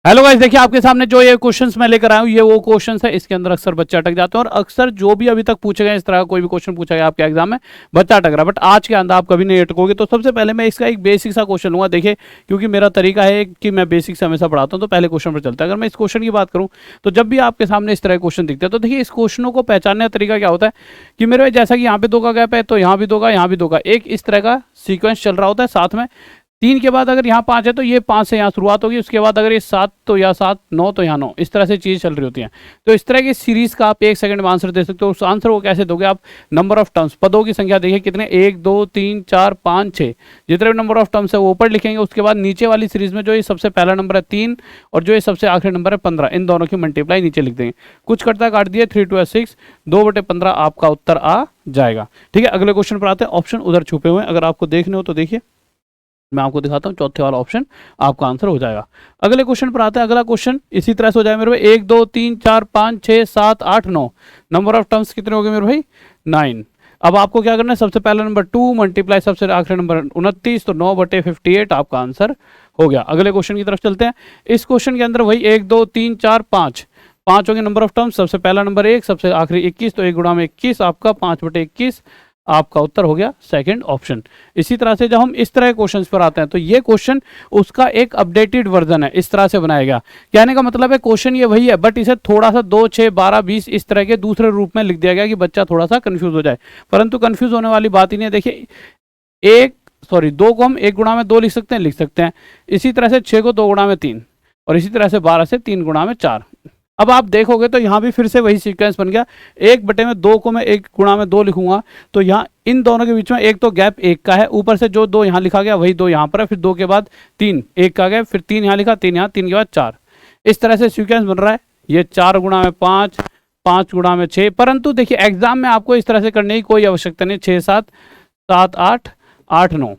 Hello guys, देखिए आपके सामने जो ये क्वेश्चंस मैं लेकर आया हूँ ये वो क्वेश्चंस है। इसके अंदर अक्सर बच्चे अटक जाते हैं और अक्सर जो भी अभी तक पूछे गए इस तरह का कोई भी क्वेश्चन पूछा गया आपके एग्जाम में बच्चा अटक रहा है, बट आज के अंदर आप कभी नहीं अटकोगे। तो सबसे पहले मैं इसका एक बेसिक सा क्वेश्चन लूंगा। देखिए, क्योंकि मेरा तरीका है कि मैं बेसिक से हमेशा पढ़ाता हूँ, तो पहले क्वेश्चन पर चलता है। अगर मैं इस क्वेश्चन की बात करूँ तो जब भी आपके सामने इस तरह के क्वेश्चन दिखते हैं तो देखिए इस क्वेश्चनों को पहचानने का तरीका क्या होता है कि मेरे भाई जैसा कि यहाँ पे 2 का गैप है तो यहाँ भी 2 का, यहाँ भी 2 का, एक इस तरह का सीक्वेंस चल रहा होता है। साथ में 3 के बाद अगर यहाँ 5 है तो ये 5 से यहाँ शुरुआत होगी, उसके बाद अगर ये 7 तो यहाँ 7, 9 तो यहाँ 9, इस तरह से चीज़ चल रही होती हैं। तो इस तरह की सीरीज का आप 1 सेकंड में आंसर दे सकते हो। उस आंसर को कैसे दोगे आप? नंबर ऑफ टर्म्स, पदों की संख्या देखिए कितने, 1 2 3 4 5 6, जितने भी नंबर ऑफ टर्म्स है वो ऊपर लिखेंगे। उसके बाद नीचे वाली सीरीज में जो ये सबसे पहला नंबर है 3 और जो ये सबसे आखिरी नंबर है 15, इन दोनों की मल्टीप्लाई नीचे लिख देंगे। कुछ करता काट दिए, 3 2 6, 2/15 आपका उत्तर आ जाएगा। ठीक है, अगले क्वेश्चन पर आते हैं। ऑप्शन उधर छुपे हुए हैं, अगर आपको देखने हो तो देखिए, मैं आपको दिखाता हूँ। चौथे वाला ऑप्शन आपका आंसर हो जाएगा। अगले क्वेश्चन पर आते हैं। अगला क्वेश्चन इसी तरह से हो जाएगा मेरे भाई, 1 2 3 4 5 6 7 8 9, नंबर ऑफ टर्म्स कितने हो गए मेरे भाई? 9। अब आपको क्या करना है, सबसे पहला नंबर 2 मल्टीप्लाई सबसे आखिरी नंबर 29, तो 9/58 आपका आंसर हो गया। अगले क्वेश्चन की तरफ चलते हैं। इस क्वेश्चन के अंदर वही 1 2 3 4 5 हो गए नंबर ऑफ टर्म्स, सबसे पहला नंबर 1, सबसे आखिरी 21, तो 1 गुणा में 21 आपका 5/21 आपका उत्तर हो गया सेकंड ऑप्शन। इसी तरह से जब हम इस तरह के क्वेश्चंस पर आते हैं तो ये क्वेश्चन उसका एक अपडेटेड वर्जन है, इस तरह से बनाया गया। कहने का मतलब है क्वेश्चन ये वही है, बट इसे थोड़ा सा 2 6 12 20 इस तरह के दूसरे रूप में लिख दिया गया कि बच्चा थोड़ा सा कंफ्यूज हो जाए। परंतु कंफ्यूज होने वाली बात ही नहीं है। देखिए 2 को हम 1 गुणा में 2 लिख सकते हैं। इसी तरह से 6 को 2 गुणा में 3, और इसी तरह से 12 से 3 गुणा में 4। अब आप देखोगे तो यहाँ भी फिर से वही सीक्वेंस बन गया। 1/2 को मैं 1 गुणा में 2 लिखूंगा, तो यहाँ इन दोनों के बीच में एक तो गैप 1 का है, ऊपर से जो 2 यहाँ लिखा गया वही 2 यहाँ पर है, फिर 2 के बाद 3, 1 का गैप, फिर 3 यहाँ लिखा, 3 यहाँ, 3 के बाद 4, इस तरह से सीक्वेंस बन रहा है। ये 4 गुणा में 5, 5 गुणा में 6। परंतु देखिए एग्जाम में आपको इस तरह से करने की कोई आवश्यकता नहीं। 6 7 7 8 8 9,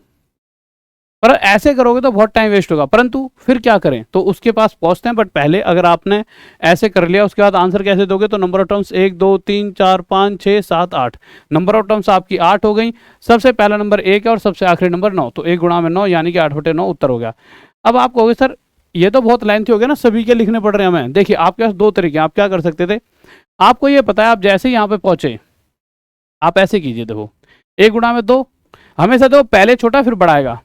पर ऐसे करोगे तो बहुत टाइम वेस्ट होगा। परंतु फिर क्या करें, तो उसके पास पहुंचते हैं। बट पहले अगर आपने ऐसे कर लिया उसके बाद आंसर कैसे दोगे, तो number of terms 1 2 3 4 5 6 7 8, number of terms आपकी 8 हो गई। सबसे पहला नंबर 1 है और सबसे आखिरी नंबर 9, तो 1 गुणा में 9 यानी कि 8/9 उत्तर हो गया। अब आप कहोगे सर ये तो बहुत लेंथी हो गया ना, सभी के लिखने पड़ रहे हैं हमें। देखिए आपके पास 2 तरीके हैं, आप क्या कर सकते थे। आपको ये पता है, आप जैसे ही यहाँ पे पहुंचे आप ऐसे कीजिए। देखो 1 गुणा में 2, हमेशा देखो पहले छोटा फिर बड़ा आएगा,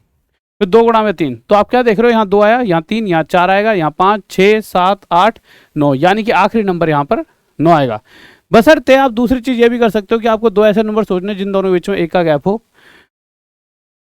फिर 2 गुणा में 3, तो आप क्या देख रहे हो, यहाँ 2 आया, यहाँ 3, यहाँ 4 आएगा, यहाँ 5 6 7 8 9, यानी कि आखिरी नंबर यहाँ पर 9 आएगा। बशर्ते आप दूसरी चीज ये भी कर सकते हो कि आपको 2 ऐसे नंबर सोचने जिन दोनों के बीच में 1 का गैप हो,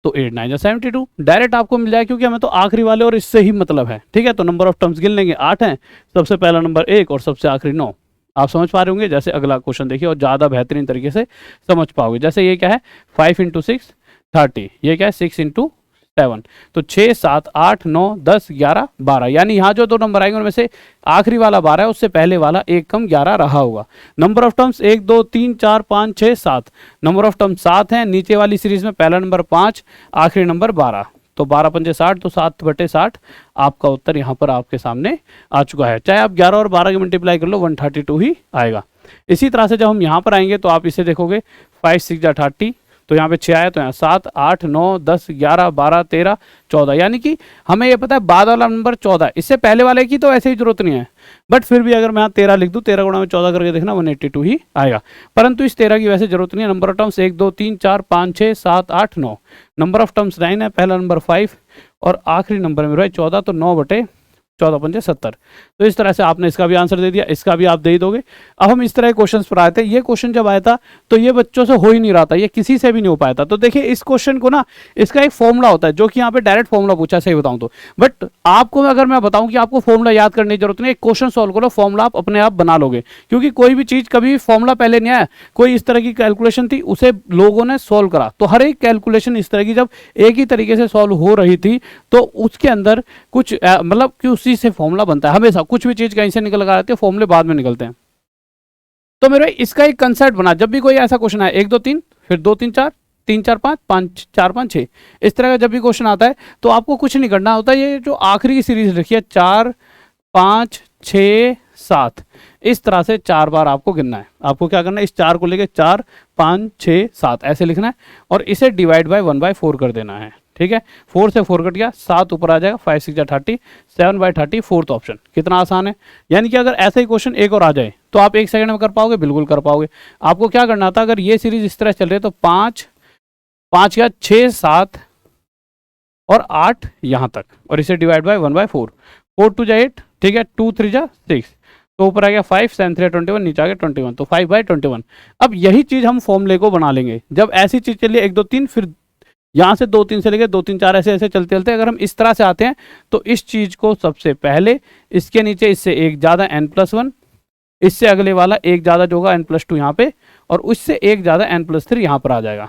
तो 8 9 72 डायरेक्ट आपको मिल जाए, क्योंकि हमें तो आखिरी वाले और इससे ही मतलब है। ठीक है, तो नंबर ऑफ टर्म्स गिन लेंगे, 8 है, सबसे पहला नंबर 1 और सबसे आखिरी 9। आप समझ पा रहे होंगे। जैसे अगला क्वेश्चन देखिए और ज़्यादा बेहतरीन तरीके से समझ पाओगे। जैसे ये क्या है, 5 × 6 30, ये क्या है 6 × 7, तो 6 7 8 9 10 11 12, यानी यहाँ जो 2 नंबर आएंगे उनमें से आखिरी वाला 12 है, उससे पहले वाला 1 कम 11 रहा होगा। Number of terms 1 2 3 4 5 6 7, number of terms 7 है। नीचे वाली सीरीज में पहला नंबर 5, आखिरी नंबर 12, तो 12 पंजे 60, तो 7/60 आपका उत्तर यहाँ पर आपके सामने आ चुका है। चाहे आप 11 और 12 की मल्टीप्लाई कर लो 132 ही आएगा। इसी तरह से जब हम यहाँ पर आएंगे तो आप इसे देखोगे, 5 6 30, तो यहाँ पे 6 आया, तो यहाँ 7 8 9 10 11 12 13 14, यानी कि हमें ये पता है बाद वाला नंबर 14, इससे पहले वाले की तो ऐसे ही जरूरत नहीं है। बट फिर भी अगर मैं यहाँ 13 लिख दूँ, 13 गुणा में 14 करके देखना 182 ही आएगा। परंतु इस 13 की वैसे जरूरत नहीं है। Number of terms 1 2 3 4 5 6 7 8 9, number of terms 9 है, पहला नंबर 5 और आखिरी नंबर में 14, तो 9/14 पंजे 70। तो इस तरह से आपने इसका भी आंसर दे दिया, इसका भी आप दे ही दोगे। अब हम इस तरह के क्वेश्चंस पर आए थे। ये क्वेश्चन जब आया था तो ये बच्चों से हो ही नहीं रहा था, ये किसी से भी नहीं हो पाया था। तो देखिए इस क्वेश्चन को ना, इसका एक फॉर्मूला होता है, जो कि यहाँ पे डायरेक्ट फॉर्मूला पूछा, सही बताऊं तो। बट आपको अगर मैं बताऊं कि आपको फॉर्मूला याद करने की जरूरत नहीं, एक क्वेश्चन सॉल्व करो, फॉर्मूला आप अपने आप बना लोगे। क्योंकि कोई भी चीज कभी फॉर्मूला पहले नहीं आया, कोई इस तरह की कैलकुलेशन थी उसे लोगों ने सॉल्व करा, तो हर एक कैलकुलेशन इस तरह की जब एक ही तरीके से सॉल्व हो रही थी तो उसके अंदर कुछ मतलब कि उसी से फॉर्मूला बनता है। हमेशा कुछ भी चीज कहीं से निकल कर आती है, फॉर्मूले बाद में निकलते हैं। तो मेरे इसका एक कंसेप्ट बना, जब भी कोई ऐसा क्वेश्चन आए 1 2 3, फिर 2 3 4, 3 4 5, 5 4 5 6, इस तरह का जब भी क्वेश्चन आता है तो आपको कुछ नहीं करना होता। ये जो आखिरी की सीरीज रखी है 4 5 6 7, इस तरह से 4 बार आपको गिनना है। आपको क्या करना है, इस 4 को लेके 4 5 6 7 ऐसे लिखना है और इसे डिवाइड बाय 1/4 कर देना है। ठीक है, 4 से 4 कट गया, 7 ऊपर आ जाएगा, 5 6 30, 7/30 फोर्थ ऑप्शन। कितना आसान है। यानी कि अगर ऐसा ही क्वेश्चन एक और आ जाए तो आप 1 सेकंड में कर पाओगे, बिल्कुल कर पाओगे। आपको क्या करना था, अगर ये सीरीज इस तरह चल रही है तो 5 5 या 6 7 और 8 यहाँ तक, और इसे डिवाइड बाय 1/4, 4 2 जा 8, ठीक है, 2 3 जा 6, तो ऊपर आ गया 5, 7 3 21, नीचे आ गया 21, तो 5/21। अब यही चीज हम फॉर्मूले को बना लेंगे। जब ऐसी चीज चलिए 1 2 3, फिर यहाँ से 2 3 से लेके 2 3 4 ऐसे ऐसे चलते चलते अगर हम इस तरह से आते हैं तो इस चीज को सबसे पहले इसके नीचे इससे एक ज्यादा n+1, इससे अगले वाला एक ज्यादा जो होगा n+2 यहाँ पे, और उससे एक ज्यादा n+3 यहाँ पर आ जाएगा,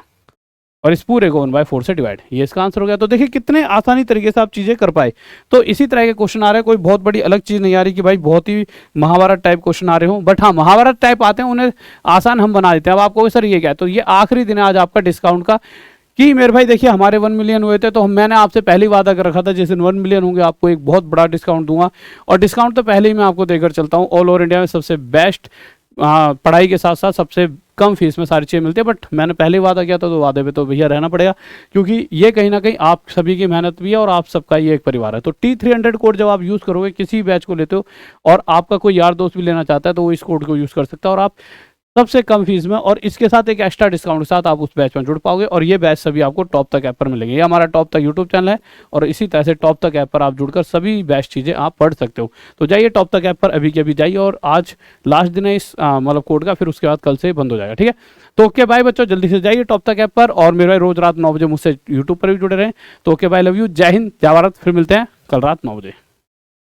और इस पूरे को 1/4 से डिवाइड। ये इसका आंसर हो गया। तो देखिए कितने आसानी तरीके से आप चीजें कर पाए। तो इसी तरह के क्वेश्चन आ रहे हैं, कोई बहुत बड़ी अलग चीज नहीं आ रही कि भाई बहुत ही महाभारत टाइप क्वेश्चन आ रहे हो, बट हाँ महाभारत टाइप आते हैं उन्हें आसान हम बना देते हैं। अब आपको सर ये क्या है, तो ये आखिरी दिन है आज आपका डिस्काउंट का कि मेरे भाई देखिए हमारे 1 मिलियन हुए थे, तो मैंने आपसे पहले वादा कर रखा था जिस दिन 1 मिलियन होंगे आपको एक बहुत बड़ा डिस्काउंट दूंगा, और डिस्काउंट तो पहले ही मैं आपको देकर चलता हूँ। ऑल ओवर इंडिया में सबसे बेस्ट पढ़ाई के साथ साथ सबसे कम फीस में सारी चीज़ें मिलती है, बट मैंने पहले वादा किया था तो वादे पे तो भैया रहना पड़ेगा, क्योंकि ये कहीं ना कहीं आप सभी की मेहनत भी है और आप सबका ये एक परिवार है। तो T300 कोड जब आप यूज़ करोगे, किसी बैच को लेते हो और आपका कोई यार दोस्त भी लेना चाहता है तो वो इस कोड को यूज़ कर सकता है, और आप सबसे कम फीस में और इसके साथ एक एक्स्ट्रा डिस्काउंट के साथ आप उस बैच में जुड़ पाओगे। और ये बैच सभी आपको टॉप तक ऐप पर मिलेंगे। ये हमारा टॉप तक यूट्यूब चैनल है, और इसी तरह से टॉप तक ऐप पर आप जुड़कर सभी बैच चीज़ें आप पढ़ सकते हो। तो जाइए टॉप तक ऐप पर अभी के अभी जाइए, और आज लास्ट दिन है इस मतलब कोड का, फिर उसके बाद कल से बंद हो जाएगा। ठीक है, तो ओके बाय बच्चों, जल्दी से जाइए टॉप तक ऐप पर, और मेरे भाई रोज रात 9 बजे मुझसे यूट्यूब पर भी जुड़े रहें। तो ओके बाय, लव यू, जय हिंद, जय भारत। फिर मिलते हैं कल रात 9 बजे।